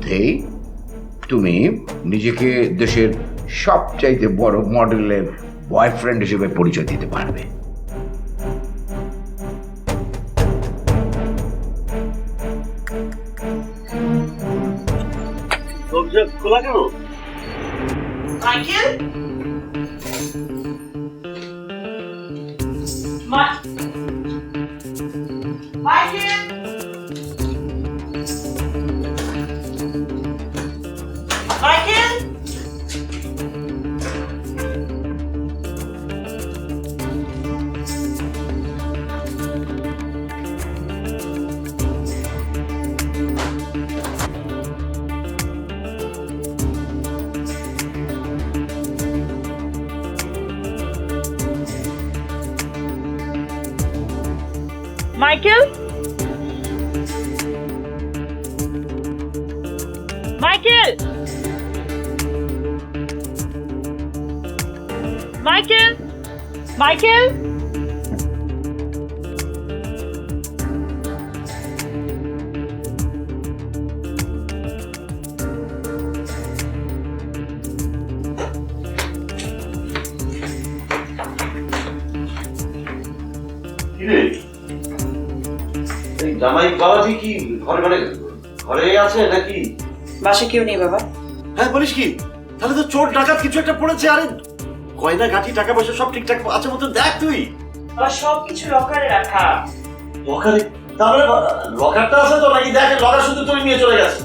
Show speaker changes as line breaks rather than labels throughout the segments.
মধ্যেই তুমি নিজেকে দেশের সবচাইতে বড় মডেলের বয়ফ্রেন্ড হিসেবে পরিচয় দিতে পারবে।
খোলা কেন?
Michael, Michael, Michael, Michael, Michael, Michael, Michael,
জামাই বাবাজি কি ঘরে ঘরে আছে নাকি?
বাসে কেউ নেই বাবা।
হ্যাঁ, বলিস কি? তাহলে তো চোর ডাকাত কিছু একটা পড়েছে। আরে গয়না গাঠি টাকা পয়সা সব ঠিকঠাক আছে মতো দেখ তুই।
বাবা সব কিছু লকারে রাখা।
লকারে? তাহলে লকারটা আছে তো নাকি? দেখ, লকার শুধু তুই নিয়ে চলে গেছে।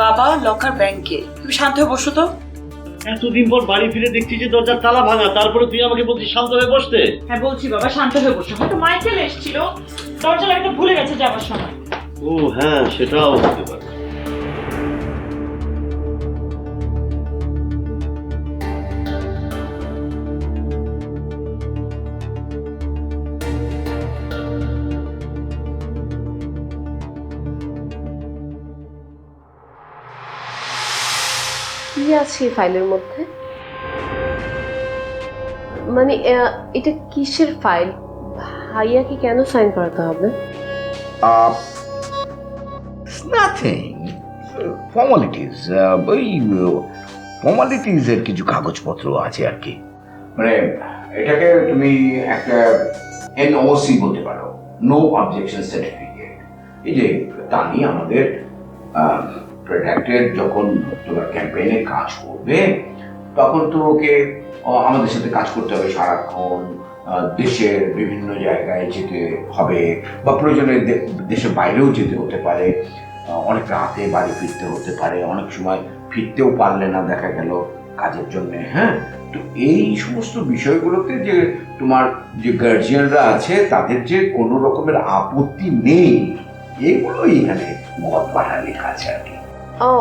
বাবা লকার ব্যাংকে। তুমি শান্ত হয়ে বসো তো।
এতদিন পর বাড়ি ফিরে দেখছি যে দরজার তালা ভাঙা, তারপরে তুই আমাকে বলছিস শান্ত হয়ে বসতে।
হ্যাঁ বলছি বাবা শান্ত হয়ে বসো। হয়তো মাইকেল এসেছিল, দরজা লাগাতে ভুলে গেছে যাওয়ার সময়।
ও হ্যাঁ, সেটাও হতে পারে।
কি আছে এই ফাইলের মধ্যে? মানে এটা কিসের ফাইল? ভাইয়াকে কেন সাইন করাতে হবে?
Nothing, formalities. ওই ফর্মালিটিসের কিছু কাগজপত্র আছে আর কি। মানে এটাকে তুমি একটা এনওসি বলতে পারো, নো অবজেকশন সার্টিফিকেট। এই যে তানি আমাদের প্রোডাক্টের যখন তোমার ক্যাম্পেইনে কাজ করবে, তখন তো ওকে আমাদের সাথে কাজ করতে হবে সারাক্ষণ। দেশের বিভিন্ন জায়গায় যেতে হবে, বা প্রয়োজনে দেশের বাইরেও যেতে হতে পারে। অনেক রাতে বাড়ি ফিরতে হতে পারে, অনেক সময় ফিরতেও পারলে না, দেখা গেল কাজের জন্য। হ্যাঁ, তো এই সমস্ত বিষয়গুলোতে যে তোমার যে গার্জিয়ানরা আছে তাদের যে কোনো রকমের আপত্তি নেই, এগুলোই এখানে মত পাঠা লেখা আছে আর কি।
ও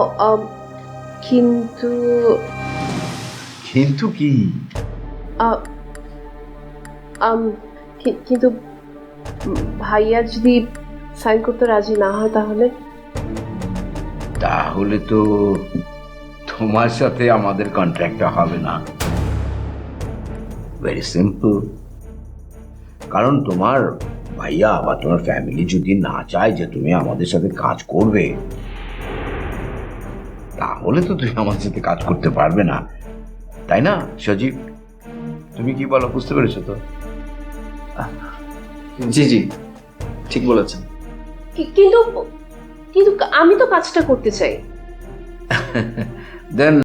কিন্তু
কিন্তু কি?
কিন্তু ভাইয়া যদি সাইন করতে রাজি না হয়
তাহলে তো তোমার সাথে আমাদের কন্ট্রাক্টটা হবে না। Very simple. কারণ তোমার ভাইয়া বা তোমার ফ্যামিলি যদি না চায় যে তুমি আমাদের সাথে কাজ করবে, তাহলে তো তুমি আমাদের সাথে কাজ করতে পারবে না, তাই না সজীব? তুমি কি বলো, বুঝতে পেরেছো তো?
জি জি, ঠিক বলেছেন।
কিন্তু কিন্তু আমি তো কাজটা করতে চাই।
দেন